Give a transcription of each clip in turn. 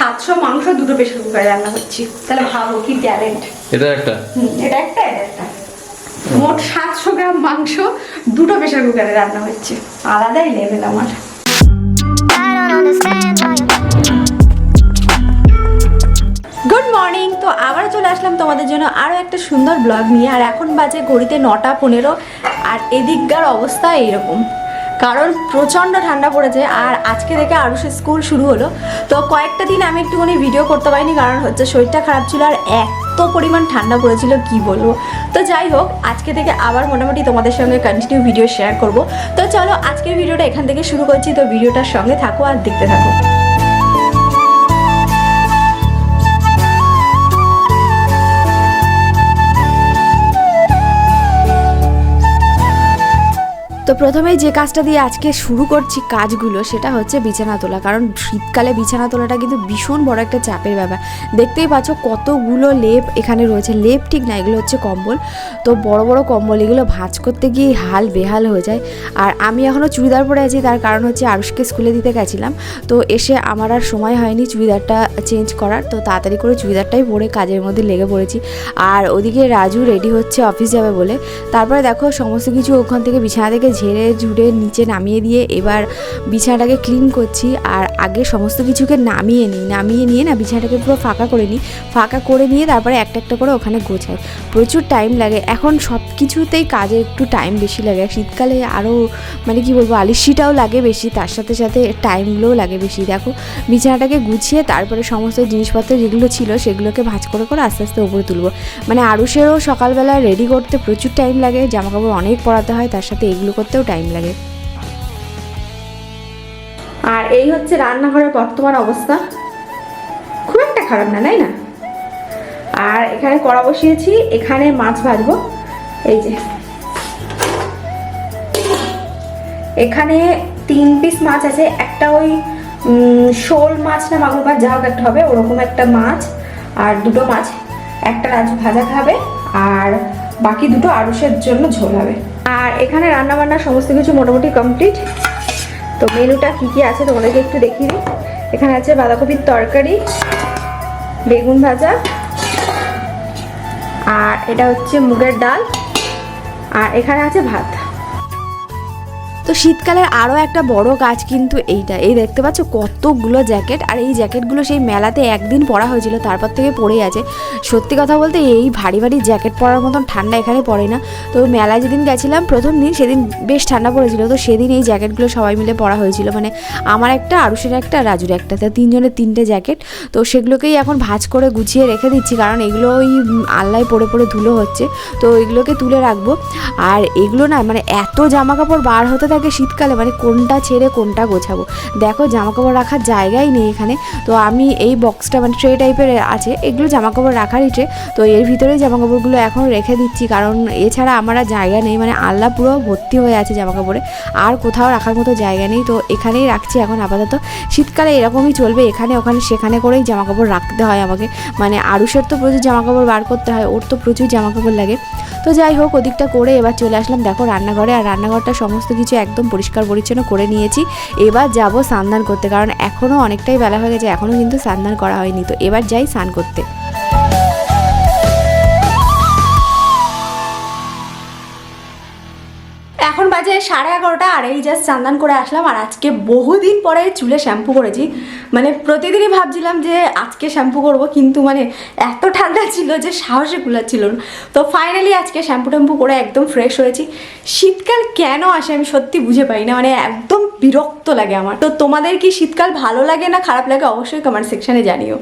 700 মাংস দুটো প্রেসার কুকারে রান্না করছি, তাহলে ভাবো কি ট্যালেন্ট। এটা একটা এটা একটা মোট 700 গ্রাম মাংস দুটো প্রেসার কুকারে রান্না হচ্ছে, আলাদাই লেভেল আমার। গুড মর্নিং, তো আবার চলে আসলাম তোমাদের জন্য আরও একটা সুন্দর ব্লগ নিয়ে। আর এখন বাজে ঘড়িতে 9:15, আর এদিককার অবস্থা এইরকম, কারণ প্রচণ্ড ঠান্ডা পড়েছে। আর আজকে থেকে আরুষের স্কুল শুরু হলো, তো কয়েকটা দিন আমি একটুখানি ভিডিও করতে পারিনি, কারণ হচ্ছে শরীরটা খারাপ ছিল আর এত পরিমাণ ঠান্ডা পড়েছিল কি বলবো। তো যাই হোক, আজকে থেকে আবার মোটামুটি তোমাদের সঙ্গে কন্টিনিউ ভিডিও শেয়ার করব। তো চলো আজকের ভিডিওটা এখান থেকে শুরু করছি, তো ভিডিওটার সঙ্গে থাকো আর দেখতে থাকো। তো প্রথমেই যে কাজটা দিয়ে আজকে শুরু করছি কাজগুলো, সেটা হচ্ছে বিছানা তোলা। কারণ শীতকালে বিছানা তোলাটা কিন্তু ভীষণ বড় একটা চাপের ব্যাপার। দেখতেই পাচ্ছ কতগুলো লেপ এখানে রয়েছে, লেপ ঠিক না, এগুলো হচ্ছে কম্বল। তো বড় বড় কম্বল, এগুলো ভাঁজ করতে গিয়ে হাল বেহাল হয়ে যায়। আর আমি এখনও চুড়িদার পরে আছি, তার কারণ হচ্ছে আরুষকে স্কুলে দিতে গেছিলাম, তো এসে আমার আর সময় হয়নি চুড়িদারটা চেঞ্জ করার। তো তাড়াতাড়ি করে চুড়িদারটাই পরে কাজের মধ্যে লেগে পড়েছি। আর ওদিকে রাজু রেডি হচ্ছে অফিস যাবে বলে। তারপরে দেখো সমস্ত কিছু ওখান থেকে বিছানা থেকে ঝেড়ে ঝুড়ে নিচে নামিয়ে দিয়ে এবার বিছানাটাকে ক্লিন করছি। আর আগে সমস্ত কিছুকে নামিয়ে নিয়ে না বিছানাটাকে পুরো ফাঁকা করে নিয়ে তারপরে একটা একটা করে ওখানে গোছাই। প্রচুর টাইম লাগে, এখন সব কিছুতেই কাজে একটু টাইম বেশি লাগে। শীতকালে আরও মানে কি বলবো, আলিস্যিটাও লাগে বেশি, তার সাথে সাথে টাইমগুলোও লাগে বেশি। দেখো বিছানাটাকে গুছিয়ে তারপরে সমস্ত জিনিসপত্র যেগুলো ছিল সেগুলোকে ভাঁজ করে আস্তে আস্তে উপরে তুলবো। মানে আরুষেরও সকালবেলা রেডি করতে প্রচুর টাইম লাগে, জামাকাপড় অনেক পরাতে হয়, তার সাথে এগুলো করতেও টাইম লাগে। আর এই হচ্ছে রান্নাঘরের বর্তমান অবস্থা, খুব একটা খারাপ না, তাই না? আর এখানে কড়া বসিয়েছি, এখানে মাছ ভাজবো। এই যে এখানে 3 পিস মাছ আছে, একটা ওই শোল মাছ না মাগুর মাছ, যা হোক একটা হবে ওরকম একটা মাছ, আর দুটো মাছ, একটা রাজু ভাজা খাবে আর বাকি দুটো আরুষের জন্য ঝোল হবে। আর এখানে রান্না বান্না সমস্ত কিছু মোটামুটি কমপ্লিট। তো মেনুটা কি কি আছে তোমাদেরকে একটু দেখিয়ে দিই। এখানে আছে বাঁধাকপির তরকারি, বেগুন ভাজা, আর এটা হচ্ছে মুগের ডাল, আর এখানে আছে ভাত। তো শীতকালের আরও একটা বড় কাজ কিন্তু এইটা, এই দেখতে পাচ্ছ কতগুলো জ্যাকেট। আর এই জ্যাকেটগুলো সেই মেলাতে একদিন পরা হয়েছিল, তারপর থেকে পরেই আছে। সত্যি কথা বলতে এই ভারী ভারী জ্যাকেট পরার মতন ঠান্ডা এখানে পড়ে না। তো মেলায় যেদিন গেছিলাম প্রথম দিন, সেদিন বেশ ঠান্ডা পড়েছিল, তো সেদিন এই জ্যাকেটগুলো সবাই মিলে পরা হয়েছিল। মানে আমার একটা, আরুষের একটা, রাজুর একটা, তো 3 জনের 3টে জ্যাকেট। তো সেগুলোকেই এখন ভাঁজ করে গুছিয়ে রেখে দিচ্ছি, কারণ এগুলো ওই আল্লায় পড়ে পড়ে ধুলো হচ্ছে, তো এগুলোকে তুলে রাখবো। আর এগুলো না মানে এত জামা কাপড় বার হতে থাকে শীতকালে, মানে কোনটা ছেড়ে কোনটা গোছাবো। দেখো জামাকাপড় রাখার জায়গাই নেই এখানে। তো আমি এই বক্সটা মানে ট্রে টাইপের আছে, এগুলো জামাকাপড় রাখারই ট্রে, তো এর ভিতরেই জামাকাপড়গুলো এখন রেখে দিচ্ছি, কারণ এছাড়া আমার আর জায়গা নেই। মানে আল্লাহ পুরো ভর্তি হয়ে আছে জামাকাপড়ে, আর কোথাও রাখার মতো জায়গা নেই। তো এখানেই রাখছি এখন আপাতত। শীতকালে এরকমই চলবে, এখানে ওখানে সেখানে করেই জামাকাপড় রাখতে হয় আমাকে। মানে আরুষের তো প্রচুর জামাকাপড় বার করতে হয়, ওর তো প্রচুর জামাকাপড় লাগে। তো যাই হোক, ওদিকটা করে এবার চলে আসলাম দেখো রান্নাঘরে। আর রান্নাঘরটা সমস্ত কিছু একদম পরিষ্কার পরিচ্ছন্ন করে নিয়েছি। এবার যাব স্নান করতে, কারণ এখনও অনেকটাই বেলা হয়ে গেছে, এখনও কিন্তু স্নান করা হয়নি। তো এবার যাই স্নান করতে। এখন বাজে 11:30, আর এই জাস্ট স্নান করে আসলাম। আর আজকে বহুদিন পরে চুলে শ্যাম্পু করেছি। মানে প্রতিদিনই ভাবছিলাম যে আজকে শ্যাম্পু করব, কিন্তু মানে এত ঠান্ডা ছিল যে সাহসে কুলাচ্ছিল না। তো ফাইনালি আজকে শ্যাম্পু ট্যাম্পু করে একদম ফ্রেশ হয়েছি। শীতকাল কেন আসে আমি সত্যি বুঝে পাই না, মানে একদম বিরক্ত লাগে আমার। তো তোমাদের কি শীতকাল ভালো লাগে না খারাপ লাগে অবশ্যই কমেন্ট সেকশানে জানিও।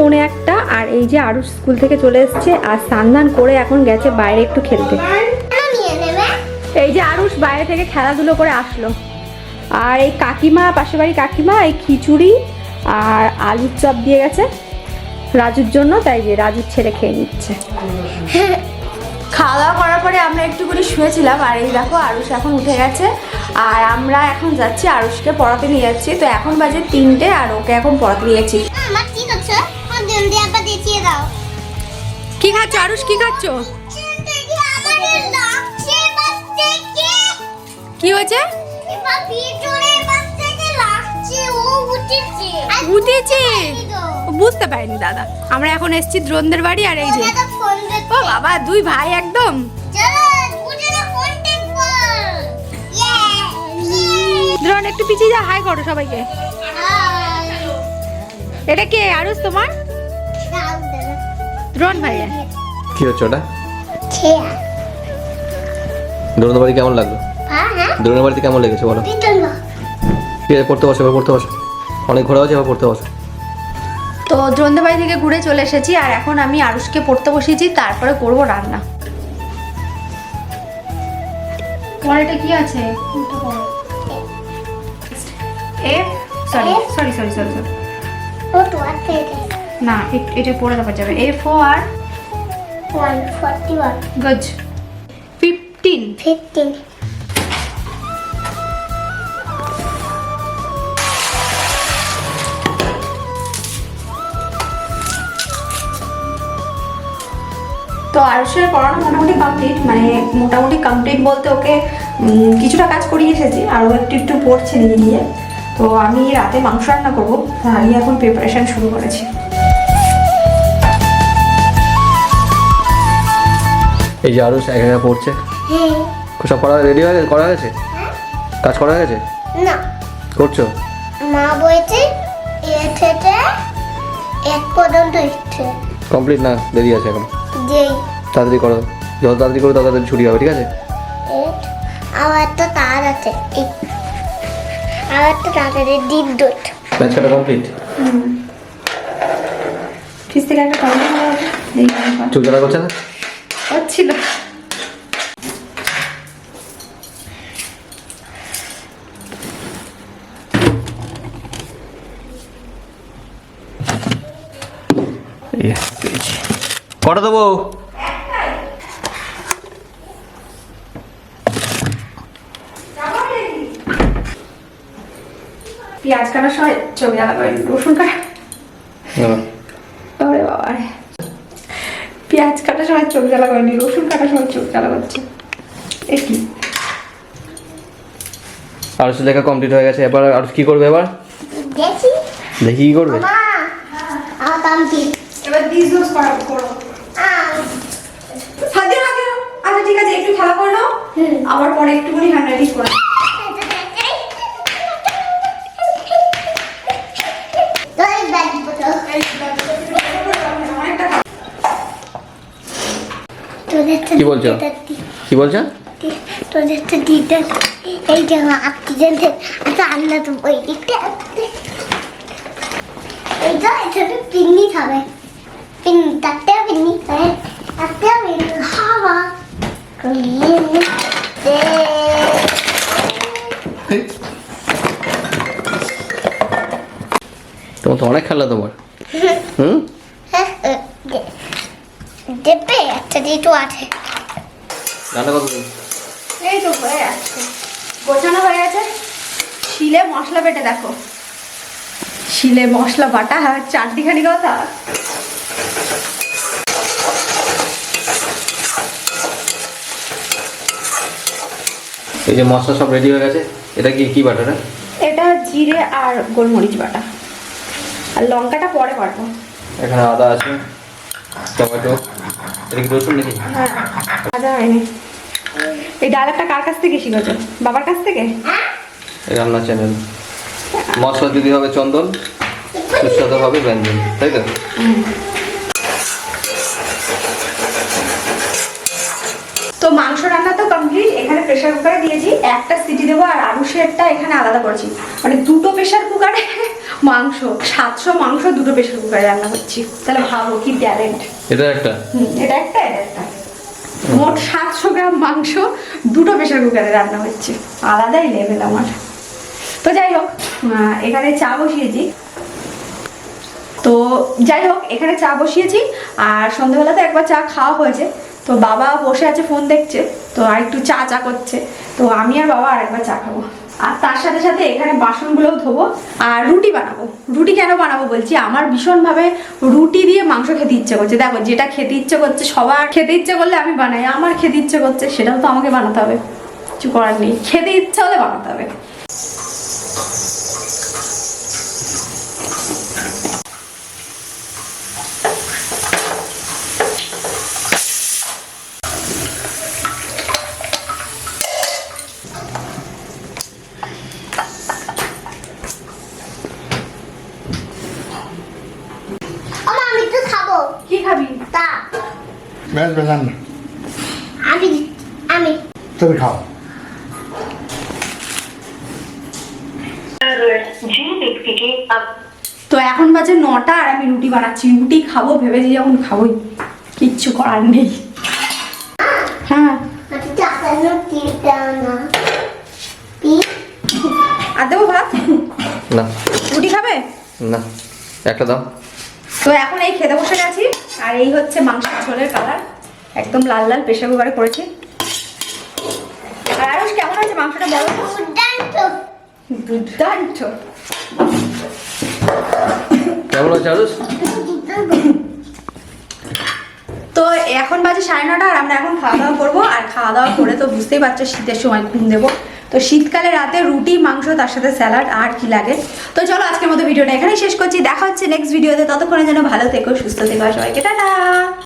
পৌনে 1টা, আর এই যে আরুষ স্কুল থেকে চলে এসছে, আর স্নান করে এখন গেছে বাইরে একটু খেলতে। এই যে আরুষ বাইরে থেকে খেলাধুলো করে আসলো, আর এই কাকিমা, পাশের বাড়ি কাকিমা এই খিচুড়ি আর আলুর চপ দিয়ে গেছে রাজুর জন্য, তাই যে রাজুর ছেলে খেয়ে নিচ্ছে। খাওয়া দাওয়া করার পরে আমরা একটু করে শুয়েছিলাম, আর এই দেখো আরুষ এখন উঠে গেছে, আর আমরা এখন যাচ্ছি আরুষকে পড়াতে নিয়ে যাচ্ছি। তো এখন বাজে 3টে, আর ওকে এখন পড়াতে নিয়ে যাচ্ছি। কি খাচ্ছ আরুষ, কি খাচ্ছ? কি হয়েছে? উঠেছে, বুঝতে পারিনি দাদা। আমরা এখন এসেছি দ্রোণদের বাড়ি, আর এই যে ও বাবা, দুই ভাই একদম। দ্রোণ একটু পিছিয়ে যা, হাই করো সবাইকে। এটা কে আরুষ তোমার? দ্রোণ ভাইয়া। কি হচ্ছে ওটা? দ্রোণের বাড়ি কেমন লাগলো? দ্রোণের বাড়িতে কেমন লেগেছে বলো? ঠিক আছে, পড়তে বসো, এবার পড়তে বসো। অনেক ঘোরা হয়েছে, এবার পড়তে বসো। তো দ্রোণদের বাড়ি থেকে ঘুরে চলে এসেছি, আর এখন আমি আরুষকে পড়তে বসিয়েছি, তারপরে করব রান্না। পরেটা কি আছে? F, sorry sorry sorry sorry sorry, না এটা পড়ে দেওয়া যাবে। এফ ও আর 141 গজ 15 15 তো আরুষের পড়ানো মোটামুটি কমপ্লিট, মানে মোটামুটি কমপ্লিট বলতে ওকে কিছুটা কাজ করিয়ে এসেছি, আর ও একটু একটু পড়ছে নিজে নিজে। তো আমি রাতে মাংস রান্না করবো, তাই এখন প্রিপারেশন শুরু করেছি। এই যে আরুষ একা একা পড়ছে, সব পড়া রেডি হয়ে গেছে, করা হয়েছে, কাজ করা হয়েছে? না, করছো? মা বলেছে এ থেকে 1 পর্যন্ত ইচ্ছে কমপ্লিট না, দেরি আছে এখন। যেই তাড়াতাড়ি করো, যত তাড়াতাড়ি করো তত তাড়াতাড়ি ছুটি হবে, ঠিক আছে? আমার একটা তার আছে, আর একটা তাড়াতাড়ি ডিপ দুধ। ম্যাচ কাটা কমপ্লিট? ফিস থেকে একটা কমেন্ট হবে, চুল জ্বালা করছে না? হচ্ছিল। কটা দেবো? পেঁয়াজ কাটার সময় চোখ জ্বালা করে, রসুন কাটা, ওরে বাবা রে, পেঁয়াজ কাটার সময় চোখ জ্বালা করেনি, রসুন কাটার সময় চোখ জ্বালা করছে। এ কি? আরুষ লেখা কমপ্লিট হয়ে গেছে, এবার আরুষ কি করবে? এবার দেখি দেখি কি করবে। মা আর কমপ্লিট। এবার দিস দোস করো। হাতে হাতে, আচ্ছা ঠিক আছে, একটু খেলা করে নাও, আবার পরে একটুখানি হ্যান্ডরাইটিং করে। কি বলছো? কি বলছো? তোদের তো দিতে এই যে আত্মীয়দের রান্না তো ওই দিকটা এইটা এটাতে পিন্নি খাবে, পিন্নি তাতেও পিন্নি খাবে, তাতেও পিন্নি খাওয়া তোমার তো অনেক খেলা তোমার। দেবে একটা দিটু আছে। রান্না কতদিন? এই তো হয়ে যাচ্ছে, গোছানো হয়ে গেছে। শিলে মশলা বেটে দেখো, শিলে মশলা বাটা, চারটিখানি কথা। এই যে মশলা সব রেডি হয়ে গেছে, এটা কি কি বাটা? এটা জিরে আর গোলমরিচ বাটা, আর লঙ্কাটা পরে বাটবো। এখানে আদা আছে, টমেটো, এটা কি রসুন নাকি? হ্যাঁ, ভাজা হয়নি। এই ডায়লগটা কার কাছ থেকে শিখেছো? বাবার কাছ থেকে? এই রান্নার চ্যানেল। মশলা যদি হবে চন্দন, সুস্বাদু হবে ব্যঞ্জন, তাই তো? তো মাংস রান্না তো কমপ্লিট, এখানে প্রেসার কুকারে দিয়েছি, একটা সিটি দেবো, আর আলুসেরটা এখানে আলাদা করেছি, মানে দুটো প্রেসার কুকারে মাংস, 700 মাংস দুটো প্রেসার কুকারে রান্না করছি। তাহলে ভাবো কি ট্যালেন্ট। এটা একটা, এটা একটা, এটা একটা। মোট 700 গ্রাম মাংস 2টো প্রেশার কুকারে রান্না হচ্ছে, আলাদাই লেভেল আমার। তো যাই হোক, এখানে চা বসিয়েছি। তো যাই হোক, এখানে চা বসিয়েছি আর সন্ধ্যাবেলাতে একবার চা খাওয়া হয়েছে। তো বাবা বসে আছে ফোন দেখছে, তো আর একটু চা করছে। তো আমি আর বাবা আরেকবার চা খাবো। আর তার সাথে সাথে এখানে বাসনগুলোও ধোবো আর রুটি বানাবো। রুটি কেন বানাবো বলছি, আমার ভীষণভাবে রুটি দিয়ে মাংস খেতে ইচ্ছে করছে। দেখো, যেটা খেতে ইচ্ছে করছে, সবার খেতে ইচ্ছে করলে আমি বানাই, আমার খেতে ইচ্ছে করছে সেটাও তো আমাকে বানাতে হবে, কিছু করার নেই, খেতে ইচ্ছে হলে বানাতে হবে। আমি তো খাবো। কি খাবি? তা ব্যাস বেজান না, আমি আমি তুমি খাও। তো এখন বাজে 9টা আর আমি রুটি বানাচ্ছি। রুটি খাবো ভেবেছি, যখন খাবোই, কিচ্ছু করার নেই। হ্যাঁ, আমি চাকানো দিতে না আর দেবো ভাত? না রুটি খাবে? না, একটা দাও। তো এখন এই খেতে বসে গেছি আর এই হচ্ছে মাংসের ঝোলের কালার, একদম লাল লাল প্রেশার কুকারে করেছি। আর আরুষ কেমন আছে মাংসটা বলো তো? দুর্দান্ত। দুর্দান্ত। কেমন হচ্ছে আরুষ? তো এখন বাজে 9:30 আর আমরা এখন খাওয়া দাওয়া করবো। আর খাওয়া দাওয়া করে তো বুঝতেই পারছো শীতের সময় ঘুম দেবো। তো শীতকালে রাতে রুটি মাংস তার সাথে স্যালাড, আর কি লাগে। তো চলো আজকের মতো ভিডিওটা এখানেই শেষ করছি, দেখা হচ্ছে নেক্সট ভিডিওতে। ততক্ষণে যেন ভালো থেকো, সুস্থ থেকো, সবাইকে টাটা।